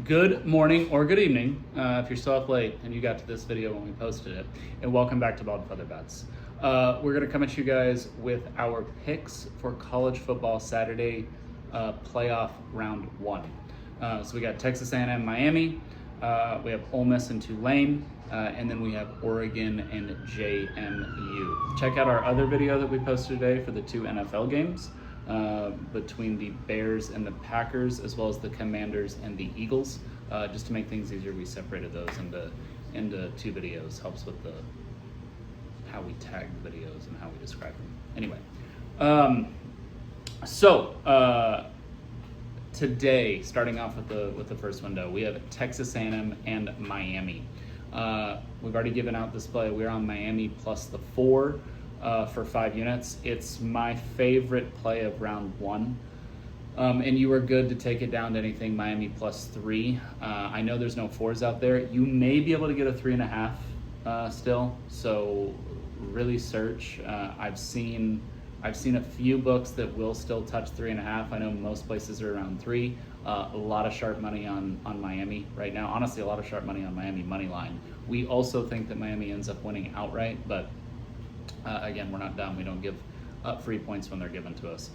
Good morning or good evening if you're still up late and you got to this video when we posted it, and welcome back to Bald Feather Bets. We're going to come at you guys with our picks for college football Saturday playoff round one. So we got Texas A&M, Miami, we have Ole Miss and Tulane, and then we have Oregon and JMU. Check out our other video that we posted today for the two NFL games. Between the Bears and the Packers, as well as the Commanders and the Eagles. Just to make things easier, we separated those into two videos. Helps with how we tag the videos and how we describe them. Anyway, today, starting off with the first window, we have Texas A&M and Miami. We've already given out this play. We're on Miami plus the 4. For 5 units. It's my favorite play of round one. And you are good to take it down to anything Miami plus 3. I know there's no 4s out there. You may be able to get a 3.5 still. So really search. I've seen a few books that will still touch 3.5. I know most places are around 3. A lot of sharp money on Miami right now. Honestly, a lot of sharp money on Miami money line. We also think that Miami ends up winning outright, but again, we're not dumb. We don't give up free points when they're given to us.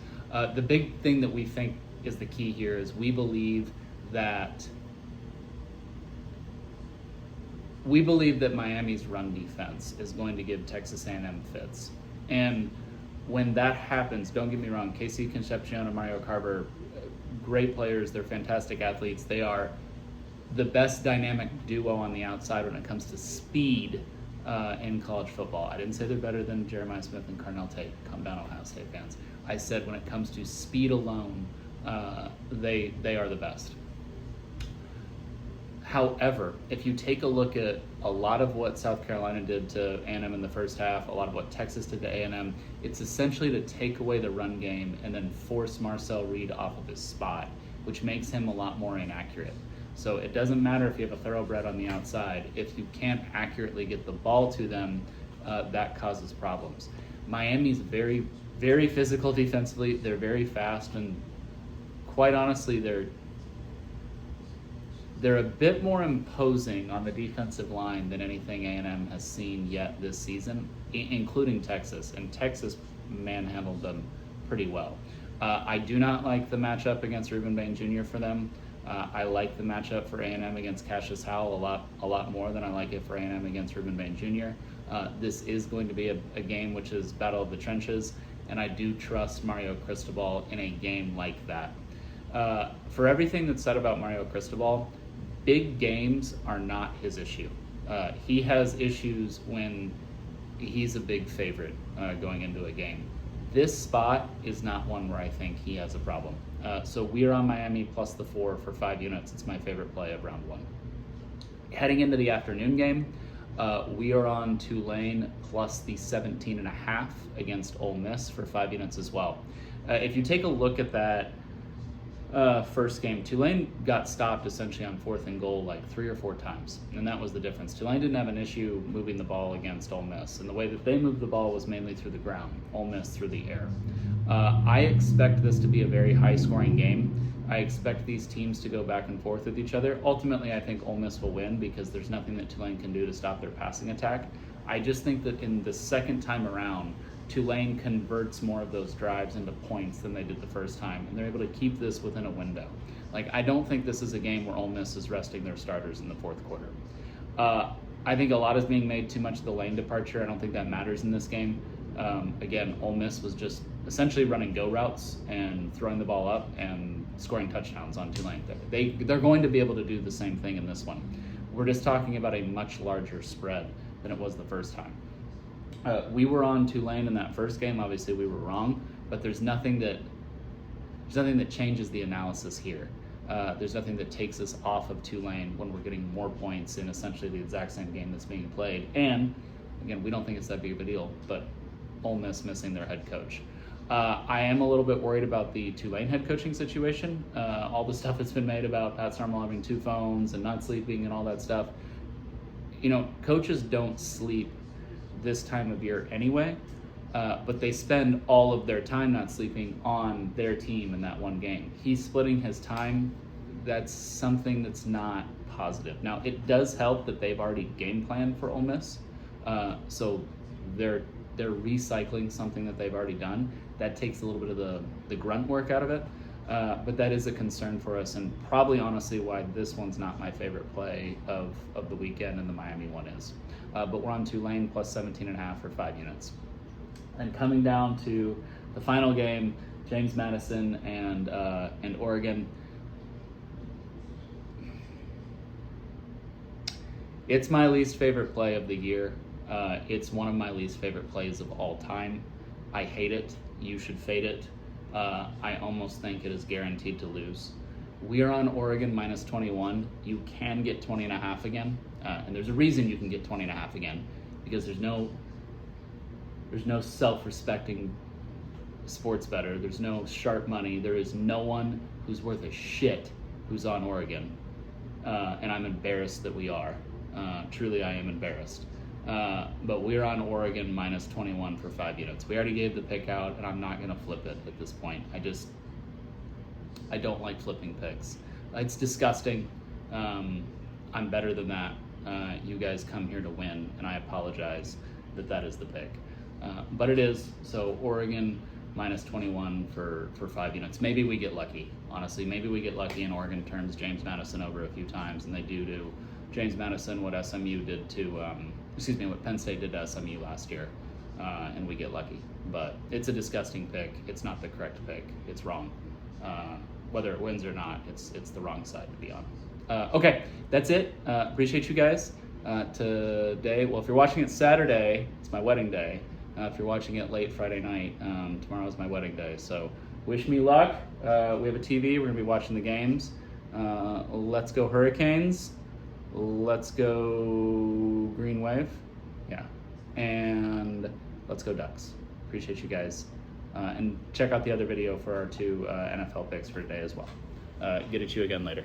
The big thing that we think is the key here is we believe that Miami's run defense is going to give Texas A&M fits. And when that happens, don't get me wrong, Casey Concepcion and Mario Carver, great players. They're fantastic athletes. They are the best dynamic duo on the outside when it comes to speed in college football. I didn't say they're better than Jeremiah Smith and Carnell Tate. Calm down, Ohio State fans. I said when it comes to speed alone, they are the best. However, if you take a look at a lot of what South Carolina did to A&M in the first half, a lot of what Texas did to A&M, it's essentially to take away the run game and then force Marcel Reed off of his spot, which makes him a lot more inaccurate. So it doesn't matter if you have a thoroughbred on the outside. If you can't accurately get the ball to them, that causes problems. Miami's very, very physical defensively. They're very fast, and quite honestly, they're a bit more imposing on the defensive line than anything A&M has seen yet this season, including Texas. And Texas manhandled them pretty well. I do not like the matchup against Reuben Bain Jr. for them. I like the matchup for A&M against Cassius Howell a lot more than I like it for A&M against Reuben Bain Jr. This is going to be a game which is battle of the trenches, and I do trust Mario Cristobal in a game like that. For everything that's said about Mario Cristobal, big games are not his issue. He has issues when he's a big favorite going into a game. This spot is not one where I think he has a problem. So we are on Miami plus the 4 for 5 units. It's my favorite play of round one. Heading into the afternoon game, we are on Tulane plus the 17.5 against Ole Miss for 5 units as well. If you take a look at that first game, Tulane got stopped essentially on 4th and goal like 3 or 4 times, and that was the difference. Tulane didn't have an issue moving the ball against Ole Miss, and the way that they moved the ball was mainly through the ground, Ole Miss through the air. I expect this to be a very high-scoring game. I expect these teams to go back and forth with each other. Ultimately, I think Ole Miss will win because there's nothing that Tulane can do to stop their passing attack. I just think that in the second time around, Tulane converts more of those drives into points than they did the first time, and they're able to keep this within a window. I don't think this is a game where Ole Miss is resting their starters in the fourth quarter. I think a lot is being made too much of the lane departure. I don't think that matters in this game. Again, Ole Miss was just essentially running go routes and throwing the ball up and scoring touchdowns on Tulane. They're going to be able to do the same thing in this one. We're just talking about a much larger spread than it was the first time. We were on Tulane in that first game. Obviously, we were wrong, but there's nothing that changes the analysis here. There's nothing that takes us off of Tulane when we're getting more points in essentially the exact same game that's being played. And again, we don't think it's that big of a deal, but Ole Miss missing their head coach. I am a little bit worried about the Tulane head coaching situation. All the stuff that's been made about Pat Summerall having 2 phones and not sleeping and all that stuff. Coaches don't sleep this time of year anyway, but they spend all of their time not sleeping on their team in that one game. He's splitting his time that's something that's not positive. Now, it does help that they've already game planned for Ole Miss, so they're recycling something that they've already done. That takes a little bit of the grunt work out of it, but that is a concern for us, and probably honestly why this one's not my favorite play of the weekend, and the Miami one is. But we're on Tulane plus 17.5 for 5 units. And coming down to the final game, James Madison and Oregon. It's my least favorite play of the year. It's one of my least favorite plays of all time. I hate it. You should fade it. I almost think it is guaranteed to lose. We are on Oregon minus 21. You can get 20.5 again. And there's a reason you can get 20.5 again, because there's no self-respecting sports bettor. There's no sharp money. There is no one who's worth a shit who's on Oregon. And I'm embarrassed that we are. Truly, I am embarrassed. But we're on Oregon minus 21 for 5 units. We already gave the pick out, and I'm not going to flip it at this point. I don't like flipping picks. It's disgusting. I'm better than that. You guys come here to win, and I apologize that is the pick. But it is. So Oregon minus 21 for 5 units. Maybe we get lucky, honestly. Maybe we get lucky and Oregon turns James Madison over a few times, and they do to James Madison what SMU did to, what Penn State did to SMU last year, and we get lucky. But it's a disgusting pick. It's not the correct pick. It's wrong. Whether it wins or not, it's the wrong side to be on. Okay, that's it. Appreciate you guys today. Well, if you're watching it Saturday, it's my wedding day. If you're watching it late Friday night, tomorrow is my wedding day. So wish me luck. We have a TV. We're going to be watching the games. Let's go Hurricanes. Let's go Green Wave. Yeah. And let's go Ducks. Appreciate you guys. And check out the other video for our 2 NFL picks for today as well. Get at you again later.